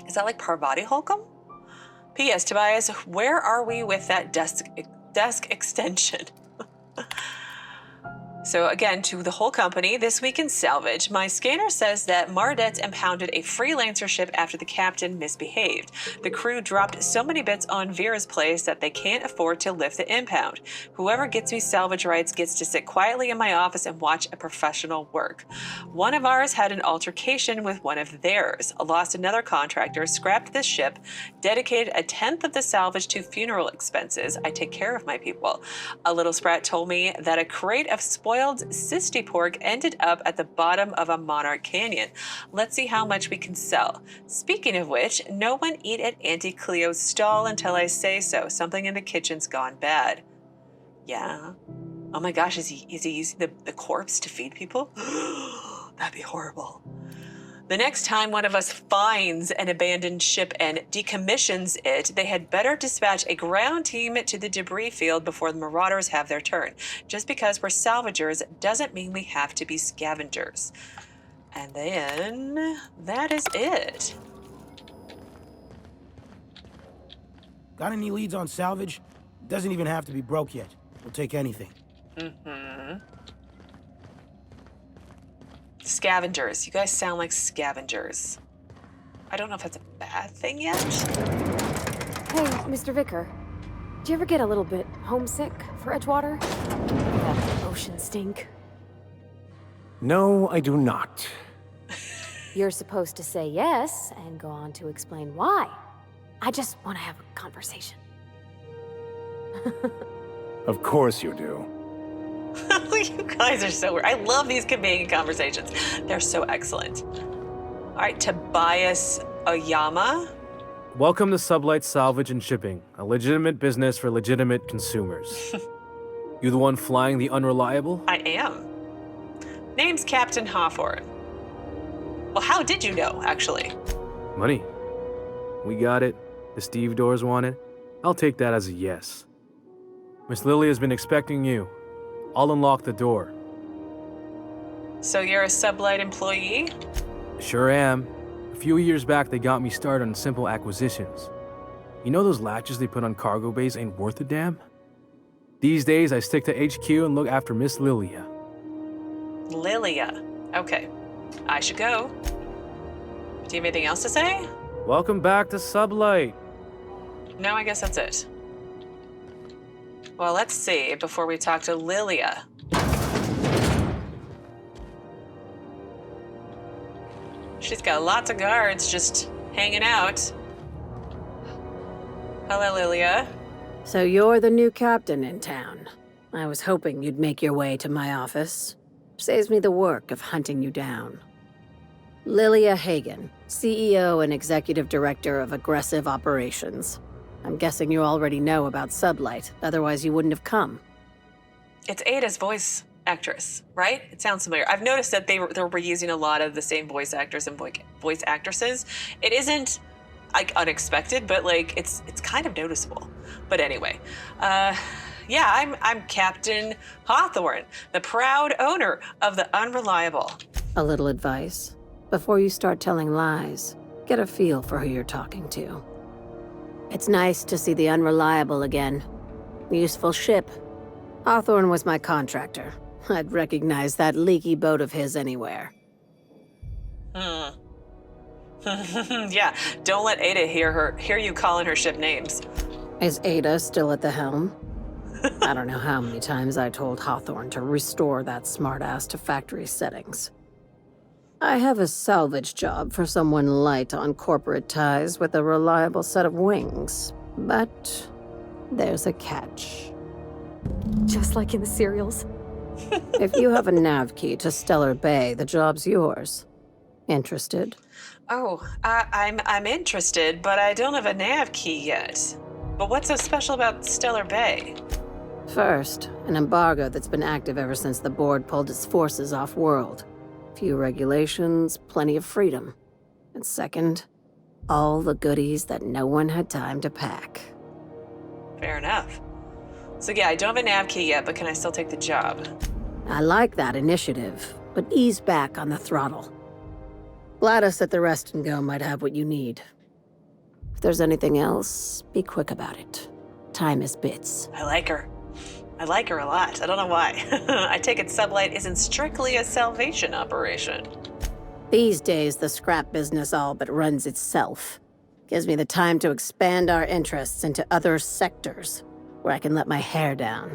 Is that like Parvati Holcomb? P.S. Tobias, where are we with that desk extension? So again, to the whole company, this week in salvage, my scanner says that Mardet impounded a freelancer ship after the captain misbehaved. The crew dropped so many bits on Vera's place that they can't afford to lift the impound. Whoever gets me salvage rights gets to sit quietly in my office and watch a professional work. One of ours had an altercation with one of theirs, lost another contractor, scrapped this ship, dedicated a tenth of the salvage to funeral expenses. I take care of my people. A little sprat told me that a crate of spoiled cysty pork ended up at the bottom of a Monarch Canyon. Let's see how much we can sell. Speaking of which, no one eat at Auntie Cleo's stall until I say so. Something in the kitchen's gone bad. Yeah. Oh my gosh, is he using the corpse to feed people? That'd be horrible. The next time one of us finds an abandoned ship and decommissions it, they had better dispatch a ground team to the debris field before the marauders have their turn. Just because we're salvagers doesn't mean we have to be scavengers. And then that is it. Got any leads on salvage? Doesn't even have to be broke yet. We'll take anything. Scavengers. You guys sound like scavengers. I don't know if that's a bad thing yet. Hey, Mr. Vicar. Do you ever get a little bit homesick for Edgewater? That ocean stink. No, I do not. You're supposed to say yes and go on to explain why. I just want to have a conversation. Of course you do. You guys are so weird. I love these companion conversations. They're so excellent. All right, Tobias Oyama. Welcome to SubLight Salvage and Shipping, a legitimate business for legitimate consumers. You the one flying the unreliable? I am. Name's Captain Hawthorne. Well, how did you know, actually? Money. We got it. The Steve Doors want it. I'll take that as a yes. Miss Lilya has been expecting you. I'll unlock the door. So you're a SubLight employee? Sure am. A few years back, they got me started on simple acquisitions. You know those latches they put on cargo bays ain't worth a damn? These days, I stick to HQ and look after Miss Lilya. Lilya. Okay. I should go. Do you have anything else to say? Welcome back to SubLight. No, I guess that's it. Well, let's see before we talk to Lilya. She's got lots of guards just hanging out. Hello, Lilya. So you're the new captain in town. I was hoping you'd make your way to my office. Saves me the work of hunting you down. Lilya Hagen, CEO and Executive Director of Aggressive Operations. I'm guessing you already know about SubLight, otherwise you wouldn't have come. It's Ada's voice actress, right? It sounds familiar. I've noticed that they're reusing a lot of the same voice actors and voice actresses. It isn't like unexpected, but like it's kind of noticeable. But anyway, yeah, I'm Captain Hawthorne, the proud owner of the Unreliable. A little advice. Before you start telling lies, get a feel for who you're talking to. It's nice to see the Unreliable again. Useful ship. Hawthorne was my contractor. I'd recognize that leaky boat of his anywhere. Yeah, don't let Ada hear you calling her ship names. Is Ada still at the helm? I don't know how many times I told Hawthorne to restore that smartass to factory settings. I have a salvage job for someone light on corporate ties with a reliable set of wings, but there's a catch. Just like in the serials. If you have a nav key to Stellar Bay, the job's yours. Interested? Oh, I'm interested, but I don't have a nav key yet. But what's so special about Stellar Bay? First, an embargo that's been active ever since the board pulled its forces off-world. Few regulations, plenty of freedom. And second, all the goodies that no one had time to pack. Fair enough. So yeah, I don't have a nav key yet, but can I still take the job? I like that initiative, but ease back on the throttle. Gladys at the Rest and Go might have what you need. If there's anything else, be quick about it. Time is bits. I like her. I like her a lot. I don't know why. I take it SubLight isn't strictly a salvation operation. These days, the scrap business all but runs itself. Gives me the time to expand our interests into other sectors, where I can let my hair down.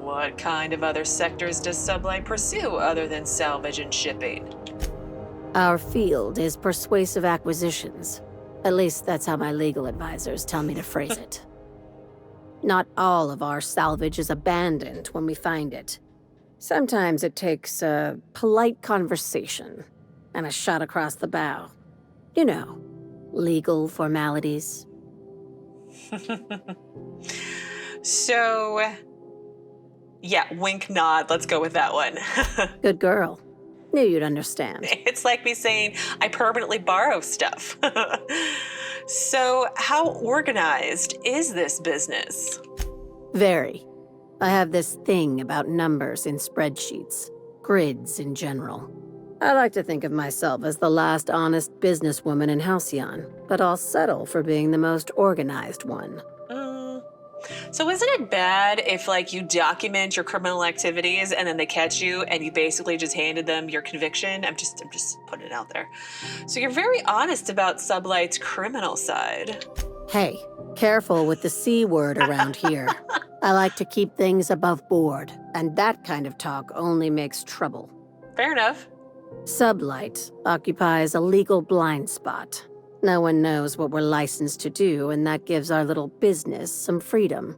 What kind of other sectors does SubLight pursue other than salvage and shipping? Our field is persuasive acquisitions. At least that's how my legal advisors tell me to phrase it. Not all of our salvage is abandoned when we find it. Sometimes it takes a polite conversation and a shot across the bow. You know, legal formalities. So, yeah, wink, nod. Let's go with that one. Good girl. Knew you'd understand. It's like me saying I permanently borrow stuff. So, how organized is this business? Very. I have this thing about numbers in spreadsheets, grids in general. I like to think of myself as the last honest businesswoman in Halcyon, but I'll settle for being the most organized one. So isn't it bad if, like, you document your criminal activities and then they catch you and you basically just handed them your conviction? I'm just putting it out there. So you're very honest about SubLight's criminal side. Hey, careful with the C word around here. I like to keep things above board, and that kind of talk only makes trouble. Fair enough. SubLight occupies a legal blind spot. No one knows what we're licensed to do, and that gives our little business some freedom.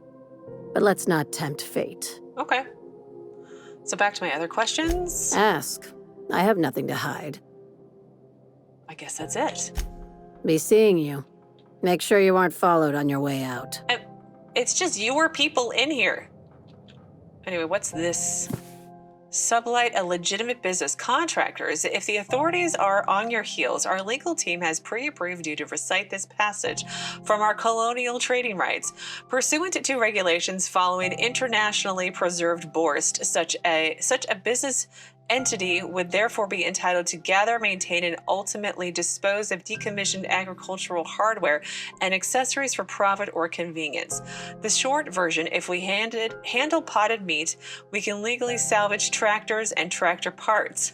But let's not tempt fate. Okay. So back to my other questions. Ask. I have nothing to hide. I guess that's it. Be seeing you. Make sure you aren't followed on your way out. It's just your people in here. Anyway, what's this? SubLight, a legitimate business. Contractors, if the authorities are on your heels, our legal team has pre-approved you to recite this passage from our colonial trading rights. Pursuant to regulations following internationally preserved borst, such a business entity would therefore be entitled to gather, maintain, and ultimately dispose of decommissioned agricultural hardware and accessories for profit or convenience. The short version, if we handle potted meat, we can legally salvage tractors and tractor parts.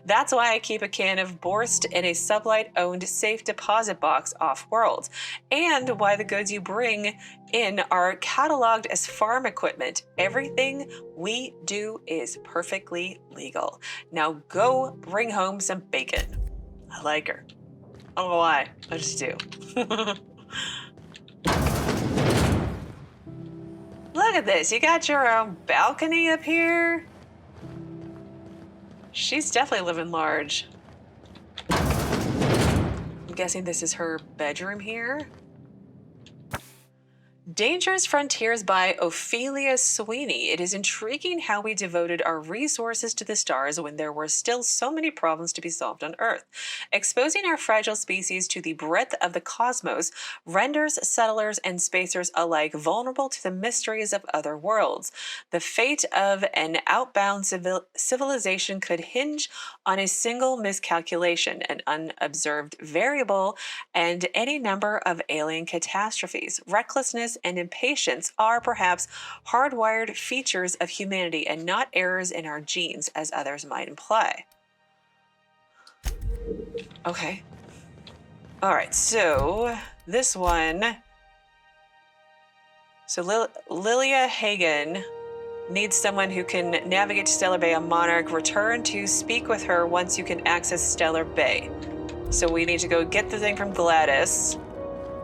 That's why I keep a can of Borst in a SubLight-owned safe deposit box off-world, and why the goods you bring in are cataloged as farm equipment. Everything we do is perfectly legal. Now go bring home some bacon. I like her. I don't know why. I just do. Look at this. You got your own balcony up here. She's definitely living large. I'm guessing this is her bedroom here. Dangerous Frontiers by Ophelia Sweeney. It is intriguing how we devoted our resources to the stars when there were still so many problems to be solved on Earth. Exposing our fragile species to the breadth of the cosmos renders settlers and spacers alike vulnerable to the mysteries of other worlds. The fate of an outbound civilization could hinge on a single miscalculation, an unobserved variable, and any number of alien catastrophes. Recklessness and impatience are perhaps hardwired features of humanity and not errors in our genes, as others might imply. Okay. All right, so this one. So Lilya Hagen needs someone who can navigate to Stellar Bay on Monarch. Return to speak with her once you can access Stellar Bay. So we need to go get the thing from Gladys,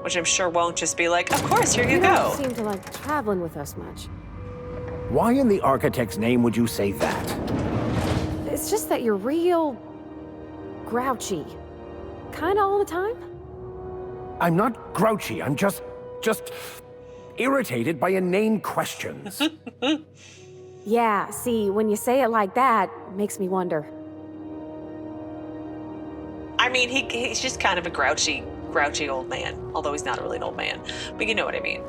which I'm sure won't just be like, of course, here you go. You don't seem to like traveling with us much. Why in the architect's name would you say that? It's just that you're real grouchy. Kinda all the time? I'm not grouchy. I'm just irritated by inane questions. Yeah, see, when you say it like that, it makes me wonder. I mean, he's just kind of a grouchy old man, although he's not really an old man, but you know what I mean.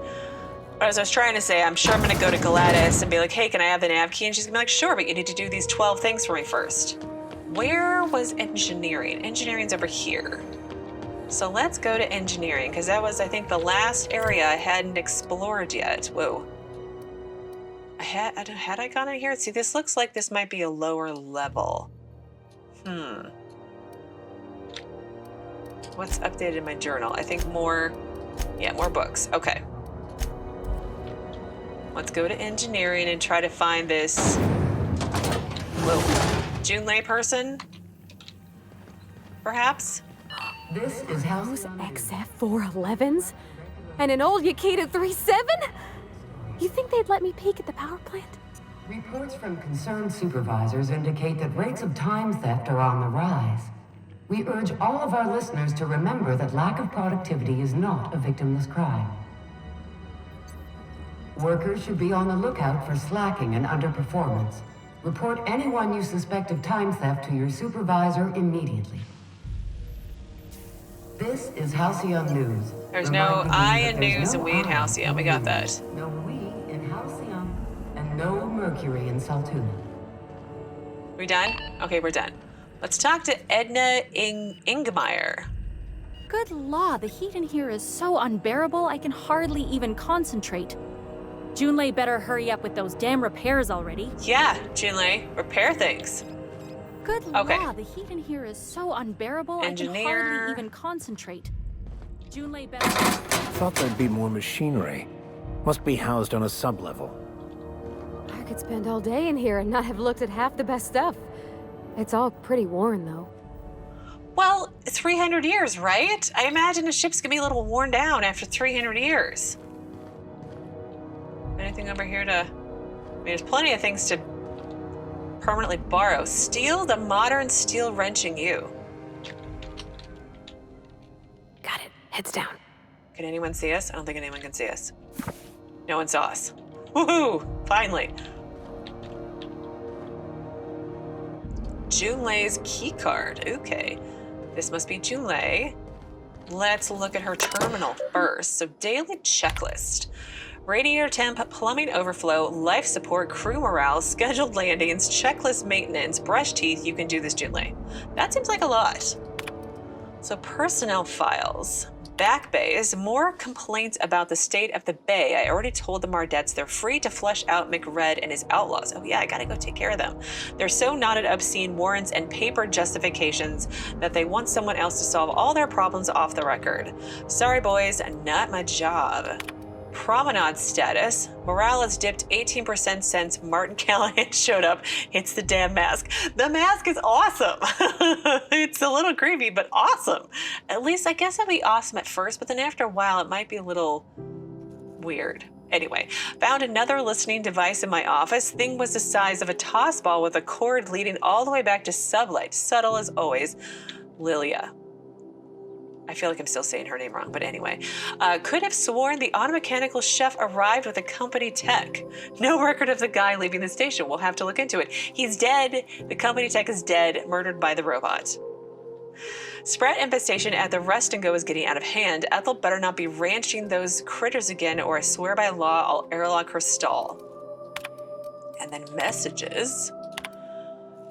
But as I was trying to say, I'm sure I'm gonna go to Gladys and be like, hey, can I have the nav key? And she's gonna be like, sure, but you need to do these 12 things for me first. Where was engineering? Engineering's over here. So let's go to engineering, because that was, I think, the last area I hadn't explored yet. Whoa. Had I gone in here? See, this looks like this might be a lower level. What's updated in my journal? I think more books. Okay. Let's go to engineering and try to find this Julei person, perhaps? This is those XF411s? And an old Yakita 37? You think they'd let me peek at the power plant? Reports from concerned supervisors indicate that rates of time theft are on the rise. We urge all of our listeners to remember that lack of productivity is not a victimless crime. Workers should be on the lookout for slacking and underperformance. Report anyone you suspect of time theft to your supervisor immediately. This is Halcyon News. There's no I in news and we in Halcyon. We got that. No we in Halcyon, and no Mercury in Saltuna. We done? Okay, we're done. Let's talk to Edna Ingmire. Good law, the heat in here is so unbearable I can hardly even concentrate. Julei better hurry up with those damn repairs already. Yeah, Julei, repair things. Good law, the heat in here is so unbearable I can hardly even concentrate. Julei better... Thought there'd be more machinery. Must be housed on a sub-level. I could spend all day in here and not have looked at half the best stuff. It's all pretty worn, though. Well, 300 years, right? I imagine a ship's gonna be a little worn down after 300 years. Anything over here to... I mean, there's plenty of things to permanently borrow. Steal the modern steel wrenching you. Got it. Heads down. Can anyone see us? I don't think anyone can see us. No one saw us. Woohoo! Finally. Julei's key card. Okay. This must be Julei. Let's look at her terminal first. So daily checklist. Radiator temp, plumbing overflow, life support, crew morale, scheduled landings, checklist maintenance, brush teeth. You can do this, Julei. That seems like a lot. So personnel files. Back bays, more complaints about the state of the bay. I already told the Mardettes they're free to flush out McRed and his outlaws. Oh yeah, I gotta go take care of them. They're so knotted up seeing warrants and paper justifications that they want someone else to solve all their problems off the record. Sorry boys, not my job. Promenade status. Morale has dipped 18% since Martin Callahan showed up. It's the damn mask. The mask is awesome. It's a little creepy, but awesome. At least I guess it'd be awesome at first, but then after a while it might be a little weird. Anyway, found another listening device in my office. Thing was the size of a toss ball with a cord leading all the way back to SubLight. Subtle as always. Lilya. I feel like I'm still saying her name wrong, but anyway. Could have sworn the automechanical chef arrived with a company tech. No record of the guy leaving the station. We'll have to look into it. He's dead. The company tech is dead, murdered by the robot. Sprat infestation at the Rest and Go is getting out of hand. Ethel better not be ranching those critters again, or I swear by law I'll airlock her stall. And then messages.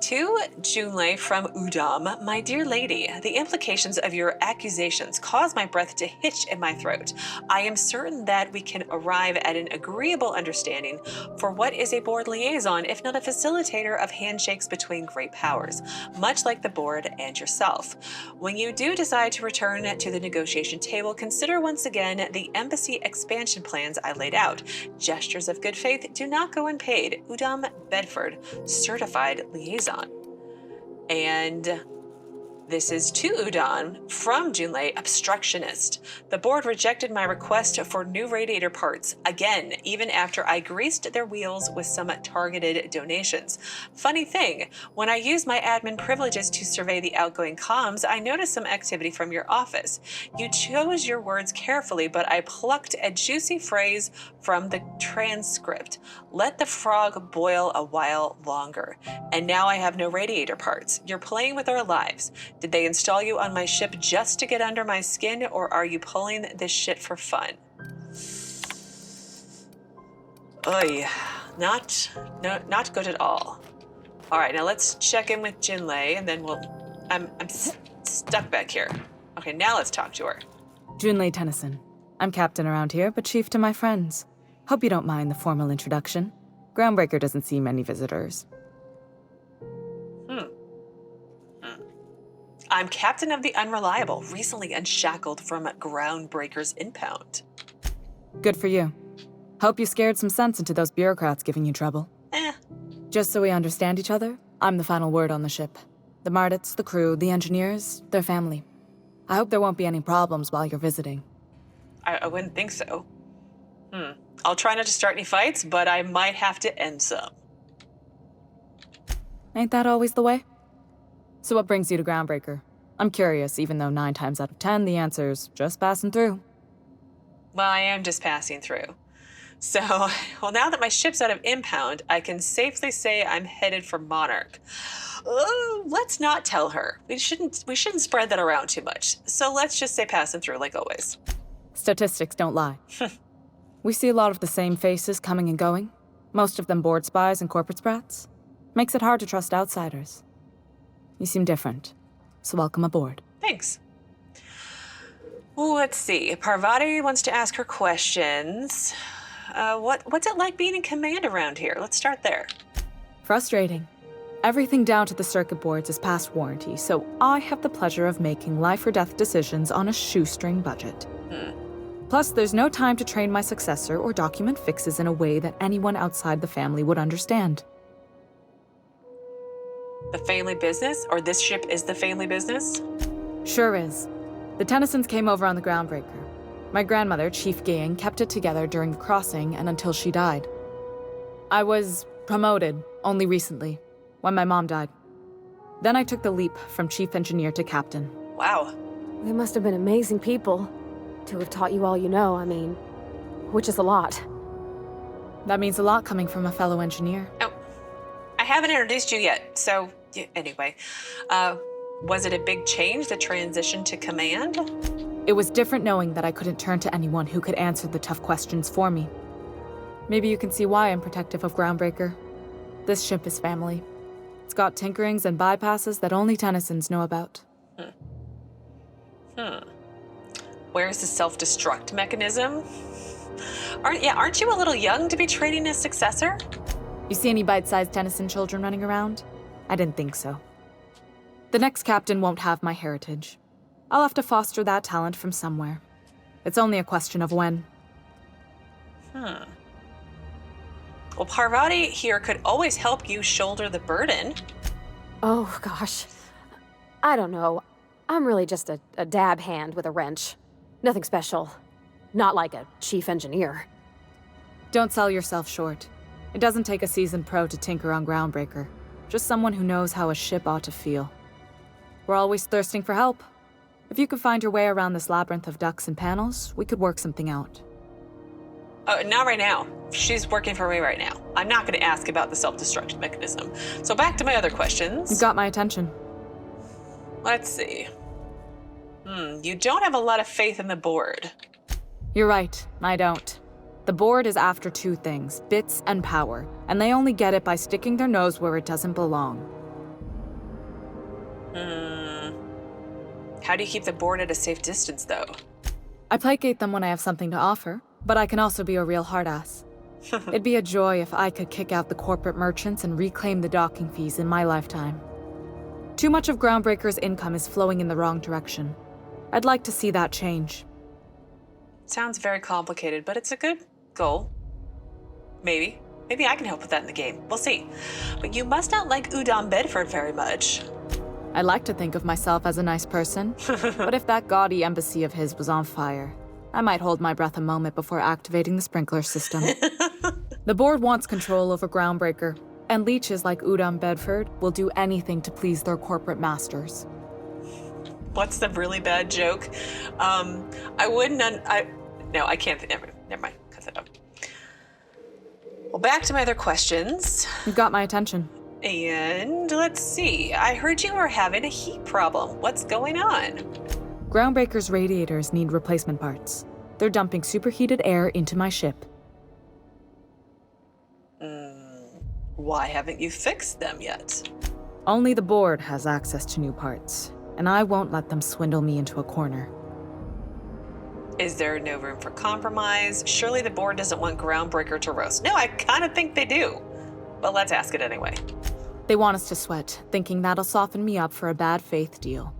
To Julei from Udom, my dear lady, the implications of your accusations cause my breath to hitch in my throat. I am certain that we can arrive at an agreeable understanding for what is a board liaison, if not a facilitator of handshakes between great powers, much like the board and yourself. When you do decide to return to the negotiation table, consider once again the embassy expansion plans I laid out. Gestures of good faith do not go unpaid. Udom, Bedford, certified liaison. And this is to Udom from Julei, obstructionist. The board rejected my request for new radiator parts, again, even after I greased their wheels with some targeted donations. Funny thing, when I used my admin privileges to survey the outgoing comms, I noticed some activity from your office. You chose your words carefully, but I plucked a juicy phrase from the transcript. Let the frog boil a while longer. And now I have no radiator parts. You're playing with our lives. Did they install you on my ship just to get under my skin, or are you pulling this shit for fun? Oy, not good at all. All right, now let's check in with Julei, and then I'm stuck back here. Okay, now let's talk to her. Julei Tennyson. I'm captain around here, but chief to my friends. Hope you don't mind the formal introduction. Groundbreaker doesn't see many visitors. I'm captain of the Unreliable, recently unshackled from Groundbreaker's impound. Good for you. Hope you scared some sense into those bureaucrats giving you trouble. Just so we understand each other, I'm the final word on the ship. The Mardits, the crew, the engineers, their family. I hope there won't be any problems while you're visiting. I wouldn't think so. I'll try not to start any fights, but I might have to end some. Ain't that always the way? So what brings you to Groundbreaker? I'm curious, even though 9 times out of 10 the answer's just passing through. Well, I am just passing through. So, well, now that my ship's out of impound, I can safely say I'm headed for Monarch. Let's not tell her. We shouldn't spread that around too much. So let's just say passing through like always. Statistics don't lie. We see a lot of the same faces coming and going. Most of them board spies and corporate sprats. Makes it hard to trust outsiders. You seem different, so welcome aboard. Thanks. Ooh, let's see. Parvati wants to ask her questions. What's it like being in command around here? Let's start there. Frustrating. Everything down to the circuit boards is past warranty, so I have the pleasure of making life or death decisions on a shoestring budget. Plus, there's no time to train my successor or document fixes in a way that anyone outside the family would understand. The family business? Or this ship is the family business? Sure is. The Tennysons came over on the Groundbreaker. My grandmother, Chief Gang, kept it together during the crossing and until she died. I was promoted only recently, when my mom died. Then I took the leap from chief engineer to captain. Wow. They must have been amazing people to have taught you all you know, I mean, which is a lot. That means a lot coming from a fellow engineer. Oh, I haven't introduced you yet, so anyway. Was it a big change, the transition to command? It was different knowing that I couldn't turn to anyone who could answer the tough questions for me. Maybe you can see why I'm protective of Groundbreaker. This ship is family. It's got tinkerings and bypasses that only Tennysons know about. Where's the self-destruct mechanism? Aren't you a little young to be training a successor? You see any bite-sized Tennyson children running around? I didn't think so. The next captain won't have my heritage. I'll have to foster that talent from somewhere. It's only a question of when. Well, Parvati here could always help you shoulder the burden. Oh, gosh. I don't know. I'm really just a dab hand with a wrench. Nothing special. Not like a chief engineer. Don't sell yourself short. It doesn't take a seasoned pro to tinker on Groundbreaker. Just someone who knows how a ship ought to feel. We're always thirsting for help. If you could find your way around this labyrinth of ducts and panels, we could work something out. Not right now. She's working for me right now. I'm not going to ask about the self-destruct mechanism. So back to my other questions. You got my attention. Let's see. You don't have a lot of faith in the board. You're right, I don't. The board is after two things, bits and power, and they only get it by sticking their nose where it doesn't belong. How do you keep the board at a safe distance, though? I placate them when I have something to offer, but I can also be a real hard-ass. It'd be a joy if I could kick out the corporate merchants and reclaim the docking fees in my lifetime. Too much of Groundbreaker's income is flowing in the wrong direction. I'd like to see that change. Sounds very complicated, but it's a good goal. Maybe. Maybe I can help with that in the game. We'll see. But you must not like Udom Bedford very much. I like to think of myself as a nice person, but if that gaudy embassy of his was on fire, I might hold my breath a moment before activating the sprinkler system. The board wants control over Groundbreaker, and leeches like Udom Bedford will do anything to please their corporate masters. What's the really bad joke? I wouldn't. No, I can't. Never mind. Cut that out. Well, back to my other questions. You got my attention. And let's see. I heard you were having a heat problem. What's going on? Groundbreaker's radiators need replacement parts. They're dumping superheated air into my ship. Why haven't you fixed them yet? Only the board has access to new parts, and I won't let them swindle me into a corner. Is there no room for compromise? Surely the board doesn't want Groundbreaker to roast. No, I kind of think they do. But let's ask it anyway. They want us to sweat, thinking that'll soften me up for a bad faith deal.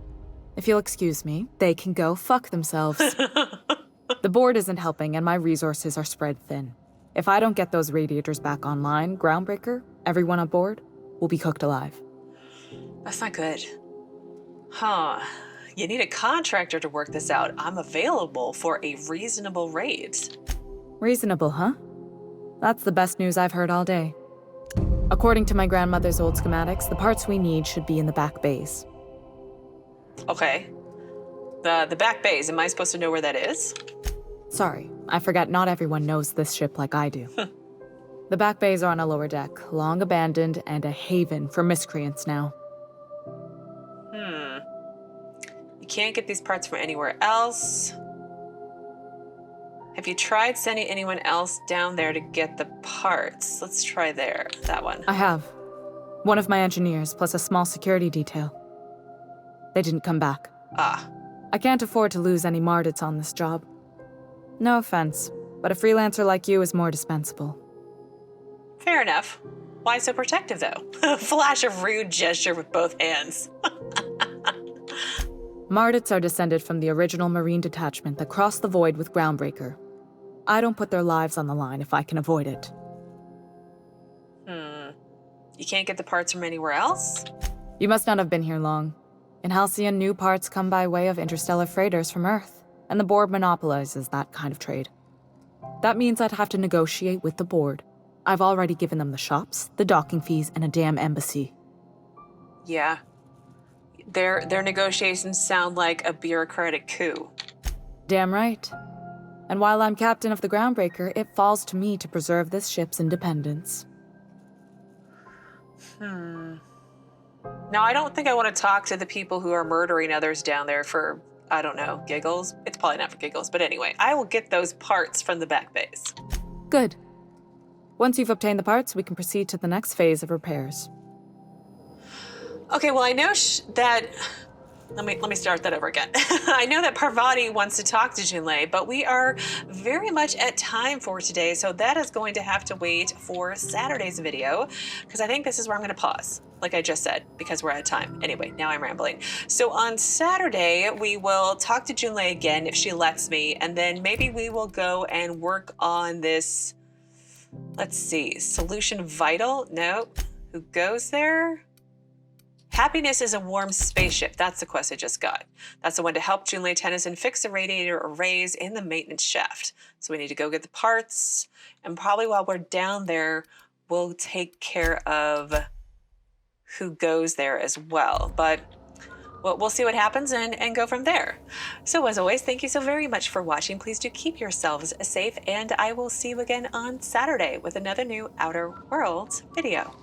If you'll excuse me, they can go fuck themselves. The board isn't helping, and my resources are spread thin. If I don't get those radiators back online, Groundbreaker, everyone on board, will be cooked alive. That's not good. Huh. You need a contractor to work this out. I'm available for a reasonable rate. Reasonable, huh? That's the best news I've heard all day. According to my grandmother's old schematics, the parts we need should be in the back bays. Okay. The back bays, am I supposed to know where that is? Sorry, I forgot not everyone knows this ship like I do. The back bays are on a lower deck, long abandoned and a haven for miscreants now. You can't get these parts from anywhere else. Have you tried sending anyone else down there to get the parts? Let's try there, that one. I have. One of my engineers, plus a small security detail. They didn't come back. I can't afford to lose any Mardits on this job. No offense, but a freelancer like you is more dispensable. Fair enough. Why so protective, though? Flash of rude gesture with both hands. Mardits are descended from the original Marine detachment that crossed the void with Groundbreaker. I don't put their lives on the line if I can avoid it. You can't get the parts from anywhere else? You must not have been here long. In Halcyon, new parts come by way of interstellar freighters from Earth, and the board monopolizes that kind of trade. That means I'd have to negotiate with the board. I've already given them the shops, the docking fees, and a damn embassy. Yeah. Their negotiations sound like a bureaucratic coup. Damn right. And while I'm captain of the Groundbreaker, it falls to me to preserve this ship's independence. Now, I don't think I want to talk to the people who are murdering others down there for, I don't know, giggles. It's probably not for giggles, but anyway, I will get those parts from the back base. Good. Once you've obtained the parts, we can proceed to the next phase of repairs. Okay, well, I know that... Let me start that over again. I know that Parvati wants to talk to Julei, but we are very much at time for today, so that is going to have to wait for Saturday's video, because I think this is where I'm going to pause, like I just said, because we're at time. Anyway, now I'm rambling. So on Saturday, we will talk to Julei again, if she lets me, and then maybe we will go and work on this, let's see, Solution Vital? No. Who goes there? Happiness is a warm spaceship. That's the quest I just got. That's the one to help Julei Tennyson fix the radiator arrays in the maintenance shaft. So we need to go get the parts. And probably while we're down there, we'll take care of who goes there as well. But we'll see what happens and go from there. So as always, thank you so very much for watching. Please do keep yourselves safe, and I will see you again on Saturday with another new Outer Worlds video.